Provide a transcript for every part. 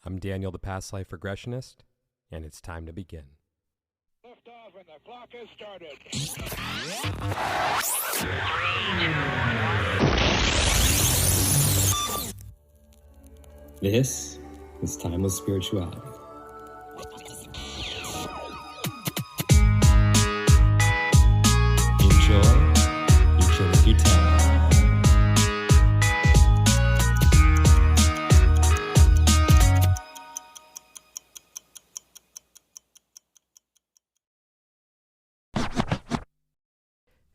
I'm Daniel, the past life regressionist, and it's time to begin. Lift off and the clock has started. This is Timeless Spirituality. Enjoy each and every time.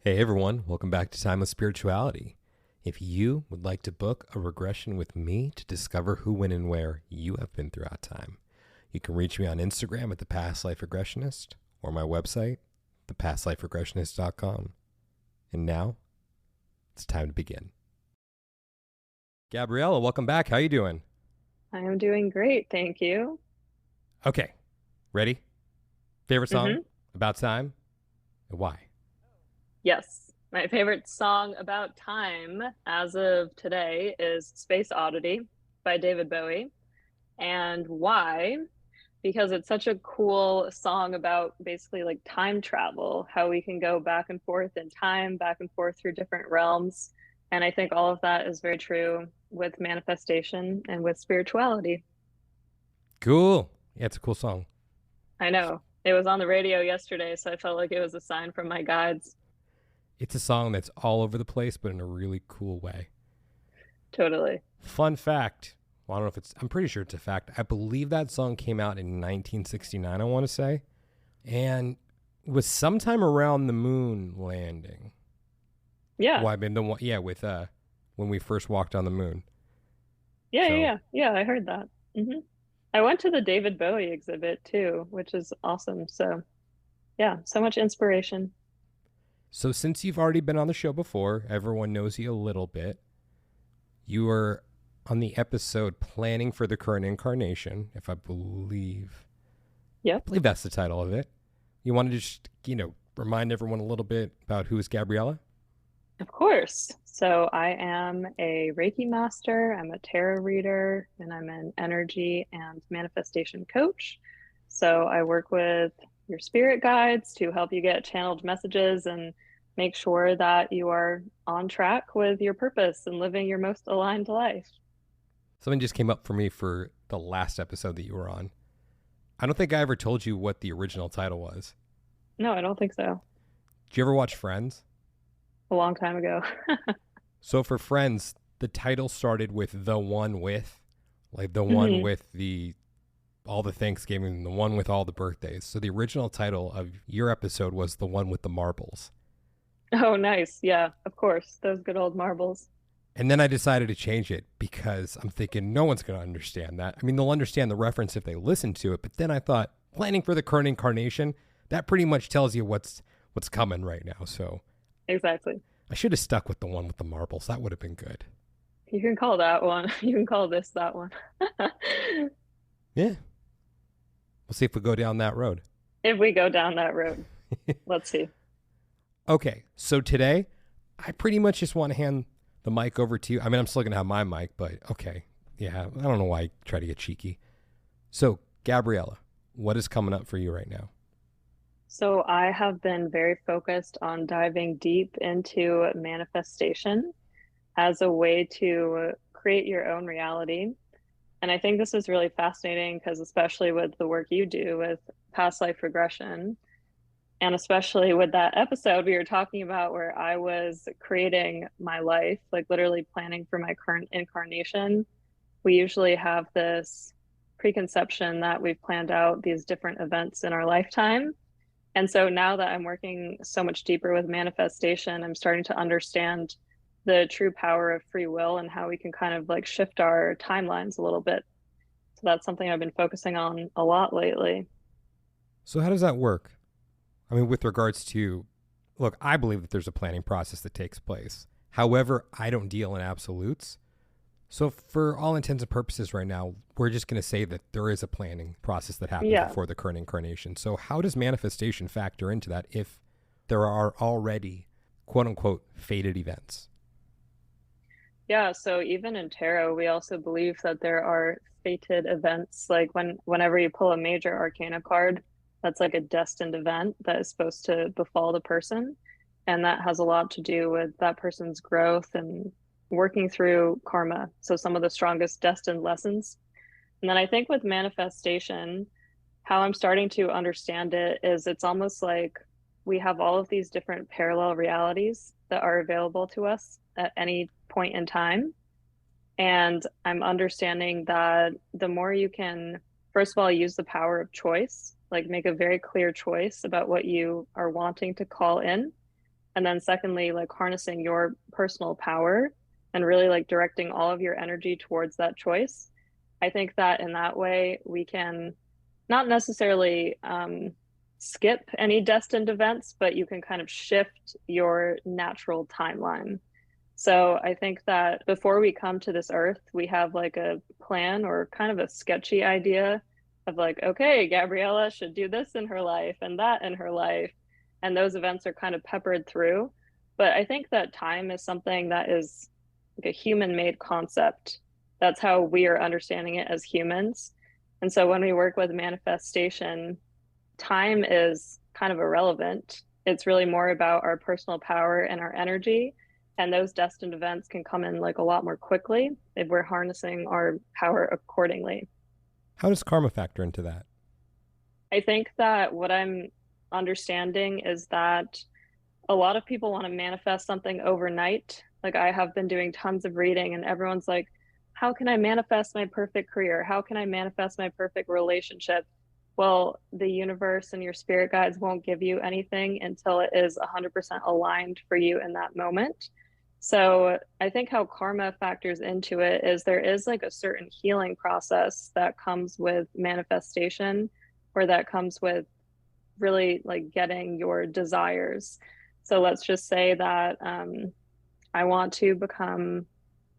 Hey everyone, welcome back to Timeless Spirituality. If you would like to book a regression with me to discover who, when, and where you have been throughout time, you can reach me on Instagram at The Past Life Regressionist or my website, thepastliferegressionist.com. And now, it's time to begin. Gabriella, welcome back. How you doing? I am doing great, thank you. Okay, ready? Favorite song? About time? And why? Yes, my favorite song about time as of today is Space Oddity by David Bowie. And why? Because it's such a cool song about basically like time travel, how we can go back and forth in time, back and forth through different realms. And I think all of that is very true with manifestation and with spirituality. Cool. Yeah, it's a cool song. I know. It was on the radio yesterday, so I felt like it was a sign from my guides. It's a song that's all over the place, but in a really cool way. Totally. Fun fact. Well, I don't know if it's, I'm pretty sure it's a fact. I believe that song came out in 1969, I want to say. And it was sometime around the moon landing. Yeah. Well, I mean, with when we first walked on the moon. Yeah, I heard that. I went to the David Bowie exhibit too, which is awesome. So yeah, so much inspiration. So since you've already been on the show before, everyone knows you a little bit. You were on the episode Planning for the Current Incarnation, if I believe. Yeah. I believe that's the title of it. You want to just, remind everyone a little bit about who is Gabriella? Of course. So I am a Reiki master, I'm a tarot reader, and I'm an energy and manifestation coach. So I work with your spirit guides to help you get channeled messages and make sure that you are on track with your purpose and living your most aligned life. Something just came up for me for the last episode that you were on. I don't think I ever told you what the original title was. No, I don't think so. Did you ever watch Friends? A long time ago. So for Friends, the title started with the one with, like the one with all the Thanksgiving, the one with all the birthdays. So the original title of your episode was the one with the marbles. Oh, nice. Yeah, of course. Those good old marbles. And then I decided to change it because I'm thinking no one's going to understand that. I mean, they'll understand the reference if they listen to it. But then I thought, planning for the current incarnation, that pretty much tells you what's coming right now. So exactly. I should have stuck with the one with the marbles. That would have been good. You can call that one. You can call this that one. Yeah. We'll see if we go down that road. If we go down that road. Let's see. Okay. So today, I pretty much just want to hand the mic over to you. I mean, I'm still going to have my mic, but okay. Yeah. I don't know why I try to get cheeky. So, Gabriella, what is coming up for you right now? So I have been very focused on diving deep into manifestation as a way to create your own reality. And I think this is really fascinating because especially with the work you do with past life regression, and especially with that episode we were talking about where I was creating my life, like literally planning for my current incarnation, we usually have this preconception that we've planned out these different events in our lifetime. And so now that I'm working so much deeper with manifestation, I'm starting to understand the true power of free will and how we can kind of like shift our timelines a little bit. So that's something I've been focusing on a lot lately. So how does that work? I mean, with regards to, look, I believe that there's a planning process that takes place. However, I don't deal in absolutes. So for all intents and purposes right now, we're just going to say that there is a planning process that happens before the current incarnation. So how does manifestation factor into that if there are already, quote unquote, fated events? Yeah, so even in tarot, we also believe that there are fated events. Like whenever you pull a major arcana card, that's like a destined event that is supposed to befall the person. And that has a lot to do with that person's growth and working through karma. So some of the strongest destined lessons. And then I think with manifestation, how I'm starting to understand it is it's almost like we have all of these different parallel realities that are available to us at any point in time. And I'm understanding that the more you can, first of all, use the power of choice, like make a very clear choice about what you are wanting to call in. And then secondly, like harnessing your personal power and really like directing all of your energy towards that choice. I think that in that way, we can not necessarily skip any destined events, but you can kind of shift your natural timeline. So I think that before we come to this earth, we have like a plan or kind of a sketchy idea of like, okay, Gabriella should do this in her life and that in her life. And those events are kind of peppered through. But I think that time is something that is like a human made concept. That's how we are understanding it as humans. And so when we work with manifestation, time is kind of irrelevant. It's really more about our personal power and our energy. And those destined events can come in like a lot more quickly if we're harnessing our power accordingly. How does karma factor into that? I think that what I'm understanding is that a lot of people want to manifest something overnight. Like I have been doing tons of reading, and everyone's like, how can I manifest my perfect career? How can I manifest my perfect relationship? Well, the universe and your spirit guides won't give you anything until it is 100% aligned for you in that moment. So I think how karma factors into it is there is like a certain healing process that comes with manifestation, or that comes with really like getting your desires. So let's just say that I want to become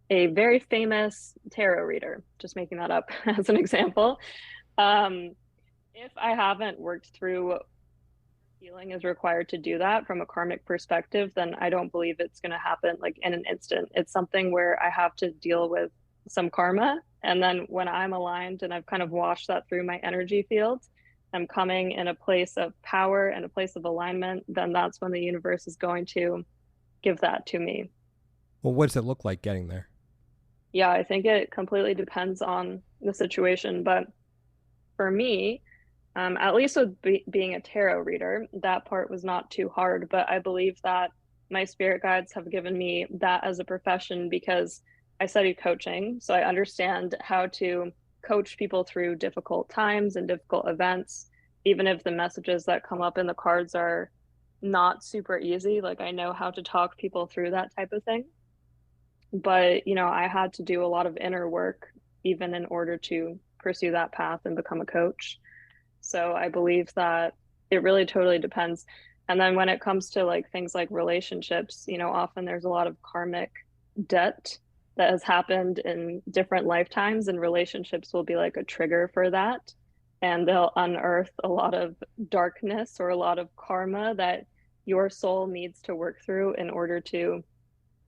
a very famous tarot reader, just making that up as an example. Um, if I haven't worked through healing is required to do that from a karmic perspective, then I don't believe it's going to happen like in an instant. It's something where I have to deal with some karma. And then when I'm aligned and I've kind of washed that through my energy field, I'm coming in a place of power and a place of alignment, then that's when the universe is going to give that to me. Well, what does it look like getting there? Yeah, I think it completely depends on the situation. But for me, at least with being a tarot reader, that part was not too hard. But I believe that my spirit guides have given me that as a profession because I studied coaching. So I understand how to coach people through difficult times and difficult events, even if the messages that come up in the cards are not super easy. Like I know how to talk people through that type of thing. But, I had to do a lot of inner work even in order to pursue that path and become a coach. So I believe that it really totally depends. And then when it comes to like things like relationships, often there's a lot of karmic debt that has happened in different lifetimes, and relationships will be like a trigger for that. And they'll unearth a lot of darkness or a lot of karma that your soul needs to work through in order to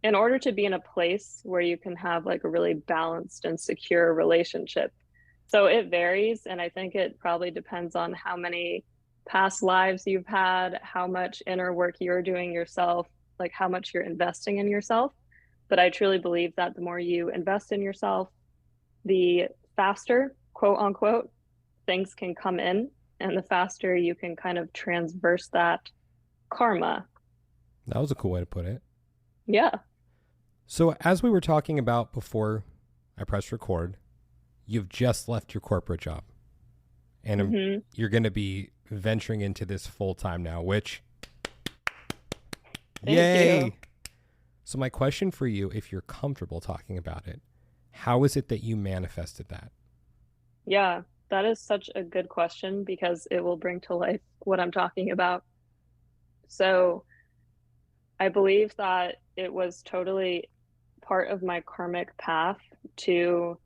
be in a place where you can have like a really balanced and secure relationship. So it varies. And I think it probably depends on how many past lives you've had, how much inner work you're doing yourself, like how much you're investing in yourself. But I truly believe that the more you invest in yourself, the faster, quote unquote, things can come in, and the faster you can kind of transverse that karma. That was a cool way to put it. Yeah. So, as we were talking about before I pressed record, you've just left your corporate job and you're going to be venturing into this full time now, which, Thank yay. you. So, my question for you, if you're comfortable talking about it, how is it that you manifested that? Yeah, that is such a good question because it will bring to life what I'm talking about. So I believe that it was totally part of my karmic path to,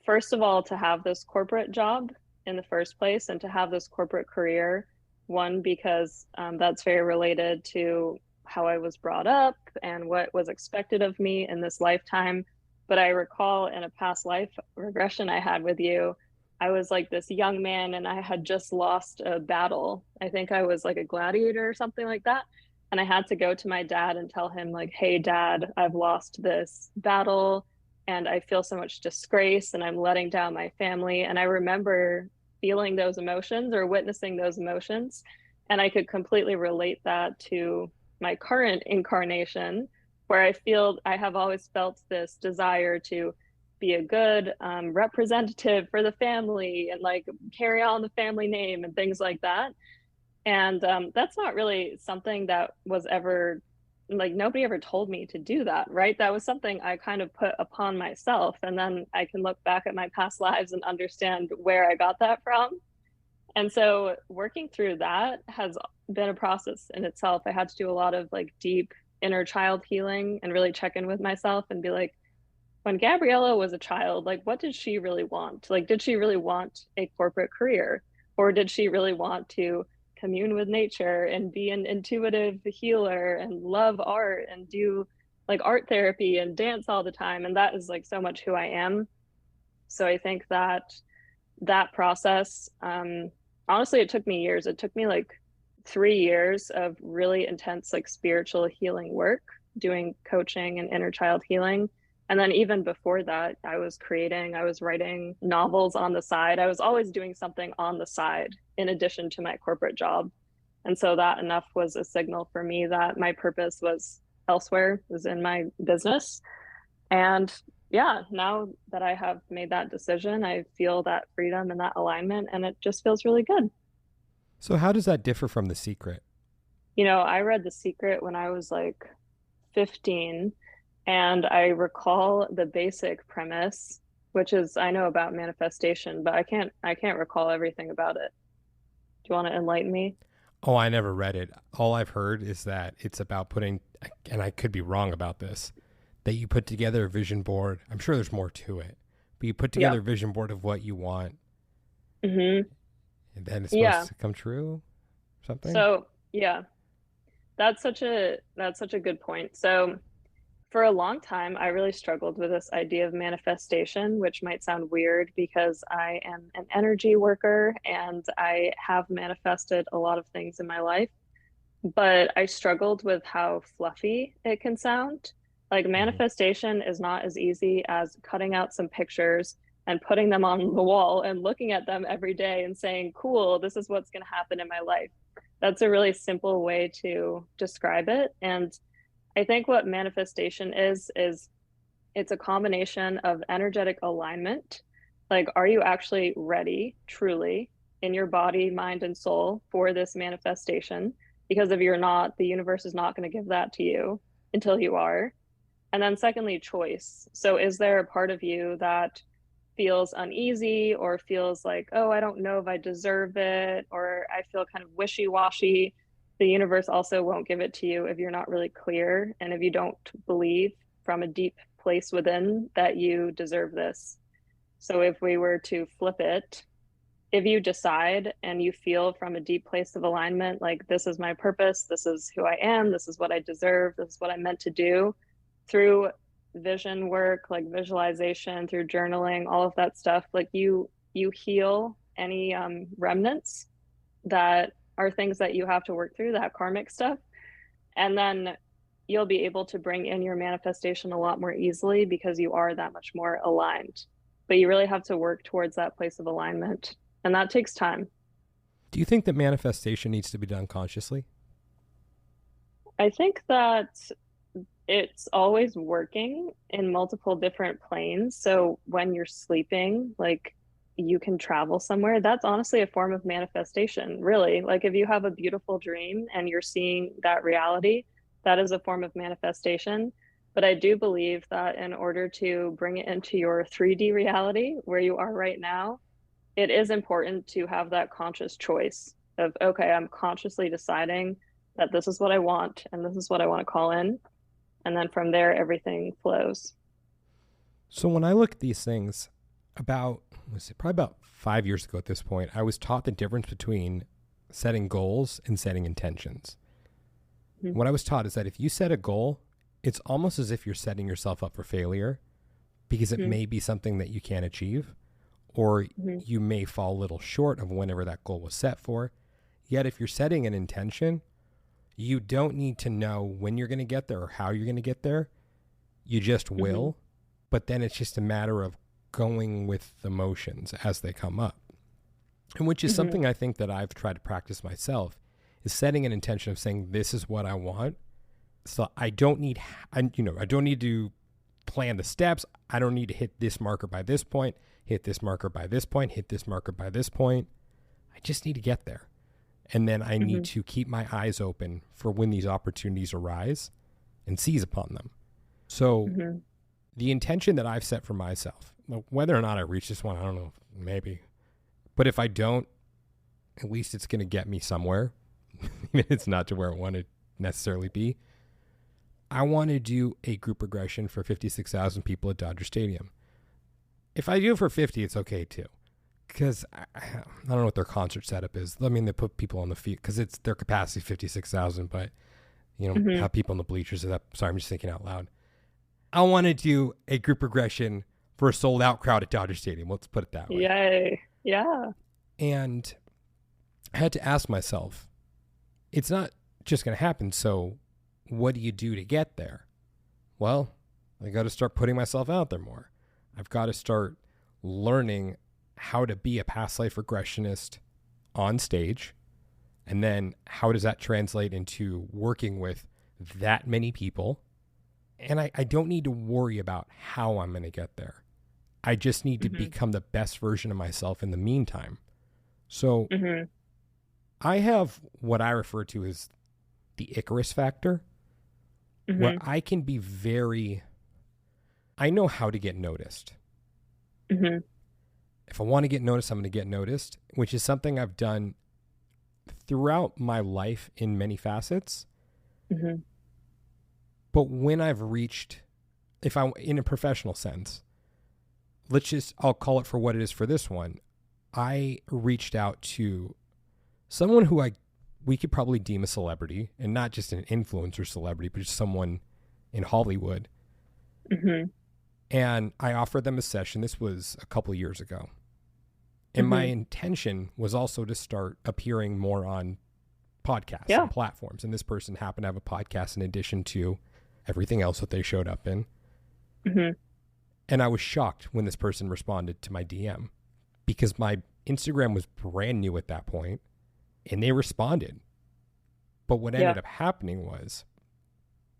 first of all, to have this corporate job in the first place and to have this corporate career. One, because that's very related to how I was brought up and what was expected of me in this lifetime. But I recall in a past life regression I had with you, I was like this young man and I had just lost a battle. I think I was like a gladiator or something like that. And I had to go to my dad and tell him, like, hey, dad, I've lost this battle and I feel so much disgrace and I'm letting down my family. And I remember feeling those emotions or witnessing those emotions. And I could completely relate that to my current incarnation, where I feel I have always felt this desire to be a good representative for the family and like carry on the family name and things like that. And that's not really something that was ever like nobody ever told me to do that, right? That was something I kind of put upon myself. And then I can look back at my past lives and understand where I got that from. And so working through that has been a process in itself. I had to do a lot of like deep inner child healing and really check in with myself and be like, when Gabriella was a child, like what did she really want? Like, did she really want a corporate career? Or did she really want to commune with nature and be an intuitive healer and love art and do like art therapy and dance all the time? And that is like so much who I am. So I think that that process, honestly, it took me years. It took me like 3 years of really intense, like spiritual healing work, doing coaching and inner child healing. And then even before that, I was writing novels on the side. I was always doing something on the side in addition to my corporate job. And so that enough was a signal for me that my purpose was elsewhere, was in my business. And yeah, now that I have made that decision, I feel that freedom and that alignment, and it just feels really good. So how does that differ from The Secret? You know, I read The Secret when I was like 15, and I recall the basic premise, which is I know about manifestation, but I can't recall everything about it. Do you want to enlighten me? Oh, I never read it. All I've heard is that it's about putting, and I could be wrong about this, that you put together a vision board. I'm sure there's more to it, but you put together Yeah. a vision board of what you want, Mm-hmm. and then it's Yeah. supposed to come true, something. So yeah, that's such a good point. So for a long time, I really struggled with this idea of manifestation, which might sound weird because I am an energy worker and I have manifested a lot of things in my life. But I struggled with how fluffy it can sound. Like Hmm. manifestation is not as easy as cutting out some pictures and putting them on the wall and looking at them every day and saying, cool, this is what's going to happen in my life. That's a really simple way to describe it. And I think what manifestation is it's a combination of energetic alignment. Like, are you actually ready truly in your body, mind, and soul for this manifestation? Because if you're not, the universe is not going to give that to you until you are. And then, secondly, choice. So, is there a part of you that feels uneasy or feels like, oh, I don't know if I deserve it, or I feel kind of wishy washy? The universe also won't give it to you if you're not really clear and if you don't believe from a deep place within that you deserve this. So, if we were to flip it, if you decide and you feel from a deep place of alignment, like this is my purpose, this is who I am, this is what I deserve, this is what I'm meant to do, through vision work, like visualization, through journaling, all of that stuff, like you heal any remnants that are things that you have to work through, that karmic stuff. And then you'll be able to bring in your manifestation a lot more easily because you are that much more aligned. But you really have to work towards that place of alignment. And that takes time. Do you think that manifestation needs to be done consciously? I think that it's always working in multiple different planes. So when you're sleeping, like you can travel somewhere. That's honestly a form of manifestation, really. Like if you have a beautiful dream and you're seeing that reality, that is a form of manifestation. But I do believe that in order to bring it into your 3D reality where you are right now, it is important to have that conscious choice of, okay, I'm consciously deciding that this is what I want and this is what I want to call in. And then from there, everything flows. So when I look at these things, about, let's see, probably about 5 years ago at this point, I was taught the difference between setting goals and setting intentions. What I was taught is that if you set a goal, it's almost as if you're setting yourself up for failure, because it may be something that you can't achieve, or you may fall a little short of whenever that goal was set for. Yet if you're setting an intention, you don't need to know when you're going to get there or how you're going to get there. You just will. But then it's just a matter of going with the motions as they come up. And which is something I think that I've tried to practice myself, is setting an intention of saying, this is what I want. So I don't need to plan the steps. I don't need to hit this marker by this point, hit this marker by this point, hit this marker by this point. I just need to get there. And then I need to keep my eyes open for when these opportunities arise and seize upon them. So the intention that I've set for myself, whether or not I reach this one, I don't know, maybe. But if I don't, at least it's going to get me somewhere. Even if it's not to where I want to necessarily be. I want to do a group regression for 56,000 people at Dodger Stadium. If I do it for 50, it's okay too. Because I don't know what their concert setup is. I mean, they put people on the field because it's their capacity 56,000, but have people in the bleachers. Sorry, I'm just thinking out loud. I want to do a group regression for a sold out crowd at Dodger Stadium. Let's put it that way. Yay. Yeah. And I had to ask myself, it's not just going to happen. So what do you do to get there? Well, I got to start putting myself out there more. I've got to start learning how to be a past life regressionist on stage. And then how does that translate into working with that many people? And I don't need to worry about how I'm going to get there. I just need to become the best version of myself in the meantime. So I have what I refer to as the Icarus factor, where I can be I know how to get noticed. If I want to get noticed, I'm going to get noticed, which is something I've done throughout my life in many facets. But when I've reached, if I'm in a professional sense, I'll call it for what it is for this one. I reached out to someone who we could probably deem a celebrity, and not just an influencer celebrity, but just someone in Hollywood. And I offered them a session. This was a couple of years ago. And my intention was also to start appearing more on podcasts and platforms. And this person happened to have a podcast in addition to everything else that they showed up in. And I was shocked when this person responded to my DM, because my Instagram was brand new at that point, and they responded. But what ended up happening was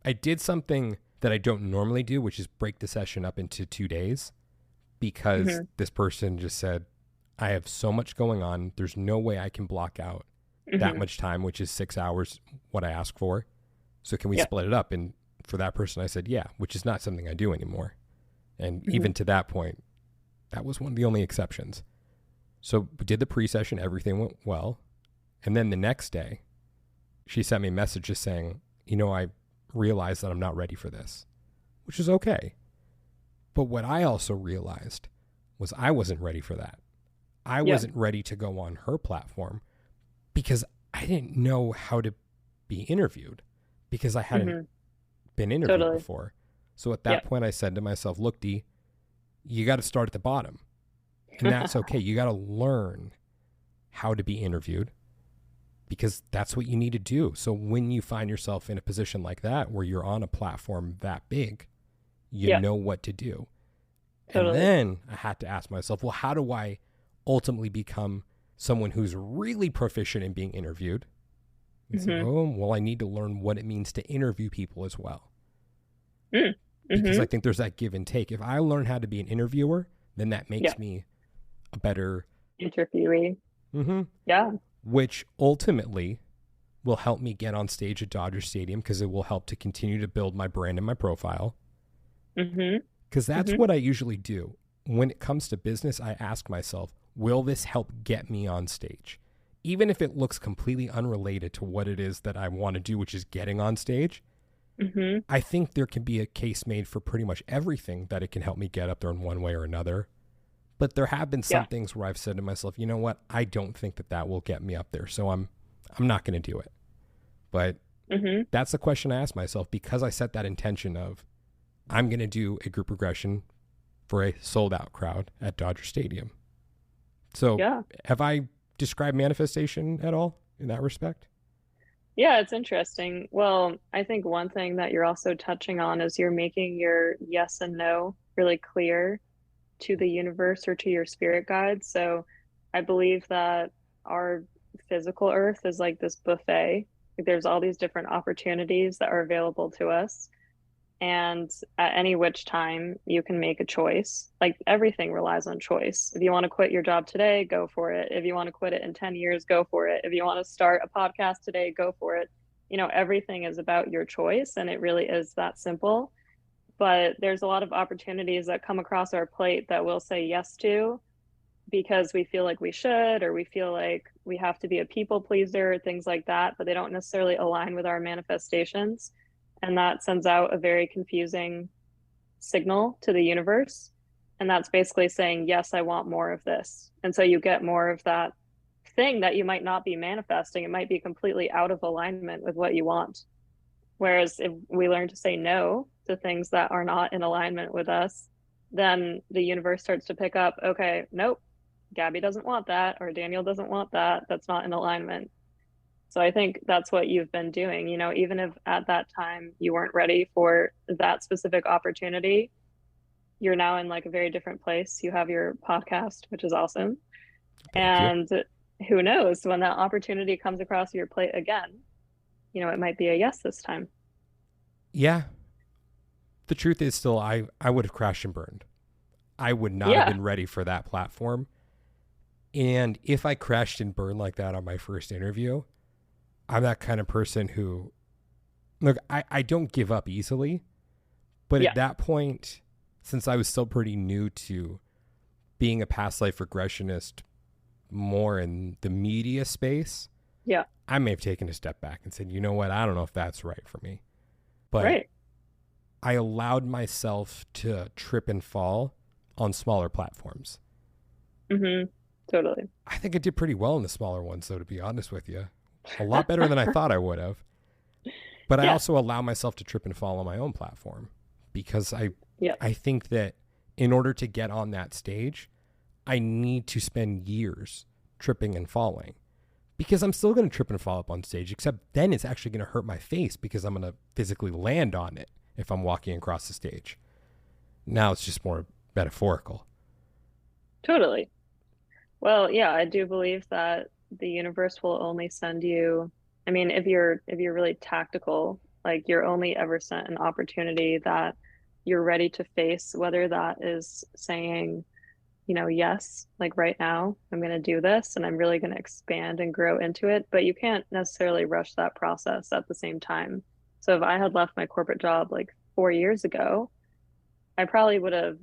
I did something that I don't normally do, which is break the session up into 2 days, because this person just said, I have so much going on. There's no way I can block out that much time, which is 6 hours, what I asked for. So can we split it up? And for that person, I said, yeah, which is not something I do anymore. And even to that point, that was one of the only exceptions. So we did the pre-session. Everything went well. And then the next day, she sent me a message just saying, I realized that I'm not ready for this, which is okay. But what I also realized was I wasn't ready for that. I wasn't ready to go on her platform because I didn't know how to be interviewed, because I hadn't been interviewed before. So at that point I said to myself, look, D, you got to start at the bottom, and that's okay. You got to learn how to be interviewed, because that's what you need to do. So when you find yourself in a position like that, where you're on a platform that big, you know what to do. And then I had to ask myself, well, how do I ultimately become someone who's really proficient in being interviewed? And so, I need to learn what it means to interview people as well. Because I think there's that give and take. If I learn how to be an interviewer, then that makes me a better interviewee. Yeah. Which ultimately will help me get on stage at Dodger Stadium, because it will help to continue to build my brand and my profile. Because that's what I usually do. When it comes to business, I ask myself, will this help get me on stage? Even if it looks completely unrelated to what it is that I want to do, which is getting on stage, I think there can be a case made for pretty much everything that it can help me get up there in one way or another. But there have been some things where I've said to myself, you know what? I don't think that will get me up there. So I'm not going to do it. But Mm-hmm. That's the question I ask myself, because I set that intention of, I'm going to do a group regression for a sold out crowd at Dodger Stadium. So Yeah. have I described manifestation at all in that respect? Yeah, it's interesting. Well, I think one thing that you're also touching on is you're making your yes and no really clear to the universe or to your spirit guides. So I believe that our physical earth is like this buffet. Like there's all these different opportunities that are available to us. And at any which time you can make a choice. Like everything relies on choice. If you want to quit your job today, go for it. If you want to quit it in 10 years, go for it. If you want to start a podcast today, go for it. Everything is about your choice, and it really is that simple. But there's a lot of opportunities that come across our plate that we'll say yes to because we feel like we should, or we feel like we have to be a people pleaser, things like that, but they don't necessarily align with our manifestations. And that sends out a very confusing signal to the universe. And that's basically saying, yes, I want more of this. And so you get more of that thing that you might not be manifesting. It might be completely out of alignment with what you want. Whereas if we learn to say no to things that are not in alignment with us, then the universe starts to pick up, okay, nope, Gabby doesn't want that, or Daniel doesn't want that. That's not in alignment. So I think that's what you've been doing. Even if at that time you weren't ready for that specific opportunity, you're now in like a very different place. You have your podcast, which is awesome. Thank you. And who knows, when that opportunity comes across your plate again, it might be a yes this time. Yeah. The truth is still, I would have crashed and burned. I would not have Yeah. been ready for that platform. And if I crashed and burned like that on my first interview, I'm that kind of person who, look, I don't give up easily. But Yeah. at that point, since I was still pretty new to being a past life regressionist more in the media space, Yeah. I may have taken a step back and said, you know what, I don't know if that's right for me. But Right. I allowed myself to trip and fall on smaller platforms. Mm-hmm. Totally. I think I did pretty well in the smaller ones, though, to be honest with you. A lot better than I thought I would have. But I Yeah. also allow myself to trip and fall on my own platform because Yeah. I think that in order to get on that stage, I need to spend years tripping and falling, because I'm still going to trip and fall up on stage, except then it's actually going to hurt my face because I'm going to physically land on it if I'm walking across the stage. Now it's just more metaphorical. Totally. Well, yeah, I do believe that the universe will only send you, I mean, if you're really tactical, like you're only ever sent an opportunity that you're ready to face, whether that is saying, yes, like right now, I'm going to do this and I'm really going to expand and grow into it, but you can't necessarily rush that process at the same time. So if I had left my corporate job like 4 years ago, I probably would have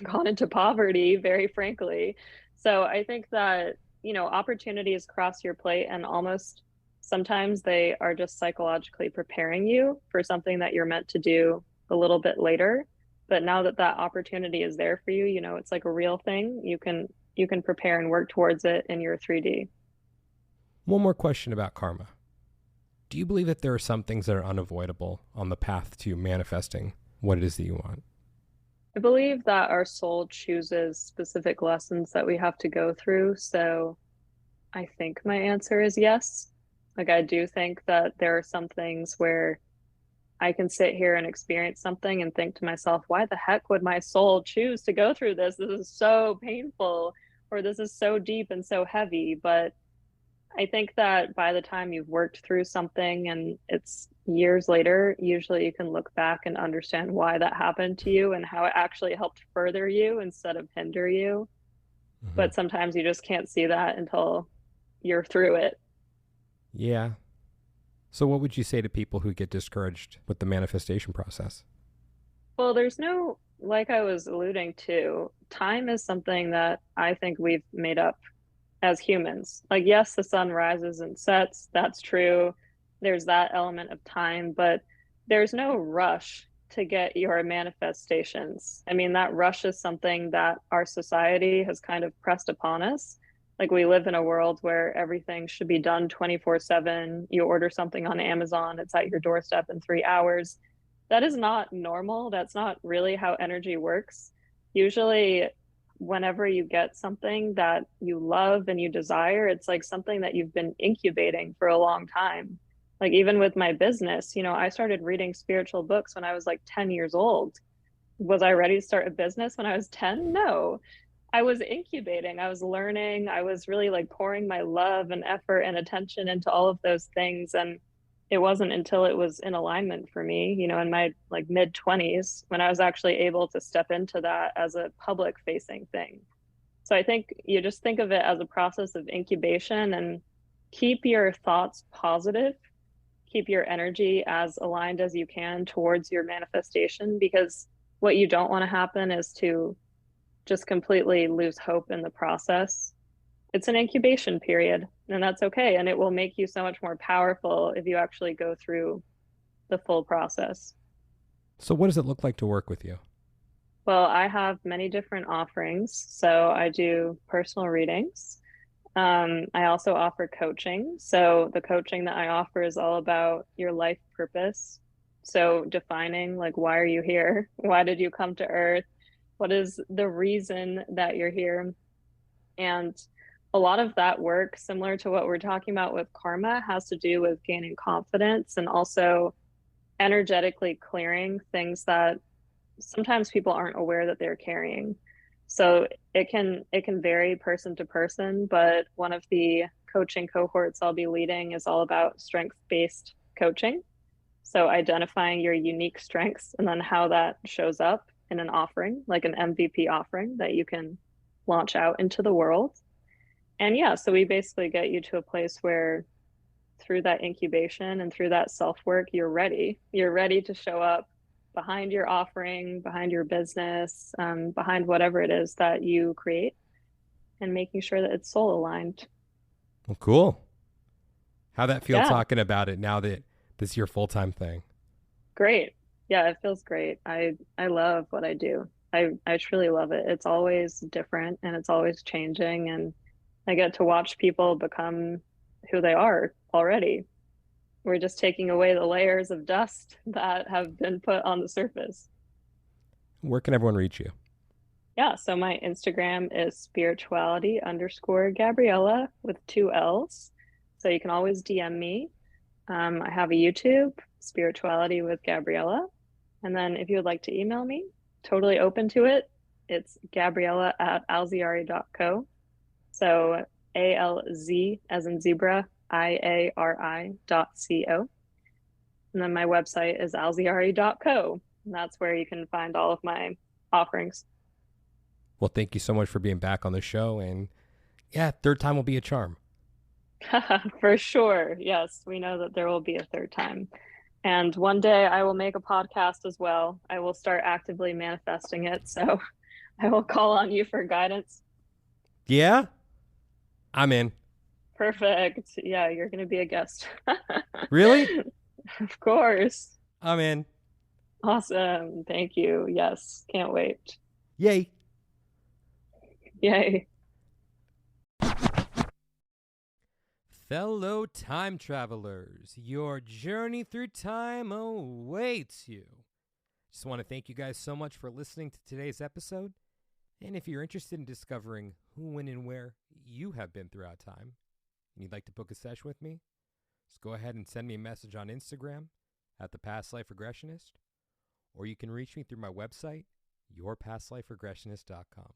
gone into poverty, very frankly. So I think that, opportunities cross your plate, and almost sometimes they are just psychologically preparing you for something that you're meant to do a little bit later. But now that that opportunity is there for you, it's like a real thing. You can prepare and work towards it in your 3D. One more question about karma. Do you believe that there are some things that are unavoidable on the path to manifesting what it is that you want? I believe that our soul chooses specific lessons that we have to go through. So I think my answer is yes. Like, I do think that there are some things where I can sit here and experience something and think to myself, why the heck would my soul choose to go through this? This is so painful, or this is so deep and so heavy. But I think that by the time you've worked through something and it's years later, usually you can look back and understand why that happened to you and how it actually helped further you instead of hinder you. Mm-hmm. But sometimes you just can't see that until you're through it. Yeah. So what would you say to people who get discouraged with the manifestation process? Well, there's no, like I was alluding to, time is something that I think we've made up as humans. Like, yes, the sun rises and sets, that's true. There's that element of time, but there's no rush to get your manifestations. I mean, that rush is something that our society has kind of pressed upon us. Like we live in a world where everything should be done 24/7. You order something on Amazon, it's at your doorstep in 3 hours. That is not normal. That's not really how energy works. Usually, whenever you get something that you love and you desire, it's like something that you've been incubating for a long time. Like even with my business, I started reading spiritual books when I was like 10 years old. Was I ready to start a business when I was 10? No. I was incubating, I was learning, I was really like pouring my love and effort and attention into all of those things. And it wasn't until it was in alignment for me, in my like mid 20s when I was actually able to step into that as a public facing thing. So I think you just think of it as a process of incubation and keep your thoughts positive, keep your energy as aligned as you can towards your manifestation, because what you don't want to happen is to just completely lose hope in the process. It's an incubation period, and that's okay. And it will make you so much more powerful if you actually go through the full process. So, what does it look like to work with you? Well, I have many different offerings. So I do personal readings. I also offer coaching. So the coaching that I offer is all about your life purpose. So defining like, why are you here? Why did you come to Earth? What is the reason that you're here? And a lot of that work, similar to what we're talking about with karma, has to do with gaining confidence and also energetically clearing things that sometimes people aren't aware that they're carrying. So it can vary person to person, but one of the coaching cohorts I'll be leading is all about strength-based coaching. So identifying your unique strengths and then how that shows up in an offering, like an MVP offering that you can launch out into the world. And yeah, so we basically get you to a place where through that incubation and through that self work, you're ready. You're ready to show up behind your offering, behind your business, behind whatever it is that you create, and making sure that it's soul aligned. Well, cool. How'd that feel Yeah, talking about it now that this is your full time thing? great. Yeah, it feels great. I love what I do. I truly love it. It's always different and it's always changing, and I get to watch people become who they are already. We're just taking away the layers of dust that have been put on the surface. Where can everyone reach you? Yeah, so my Instagram is spirituality_Gabriella with 2 L's. So you can always DM me. I have a YouTube, Spirituality with Gabriella. And then if you would like to email me, totally open to it. It's Gabriella at alziari.co. So ALZ as in zebra, IARI.co. And then my website is alziari.co. And that's where you can find all of my offerings. Well, thank you so much for being back on the show. And yeah, third time will be a charm. For sure. Yes, we know that there will be a third time. And one day I will make a podcast as well. I will start actively manifesting it. So I will call on you for guidance. Yeah, I'm in. Perfect. Yeah, you're going to be a guest. Really? Of course. I'm in. Awesome. Thank you. Yes, can't wait. Yay. Yay. Fellow time travelers, your journey through time awaits you. Just want to thank you guys so much for listening to today's episode. And if you're interested in discovering who, when, and where you have been throughout time, and you'd like to book a session with me, just go ahead and send me a message on Instagram at The Past Life Regressionist, or you can reach me through my website, yourpastliferegressionist.com.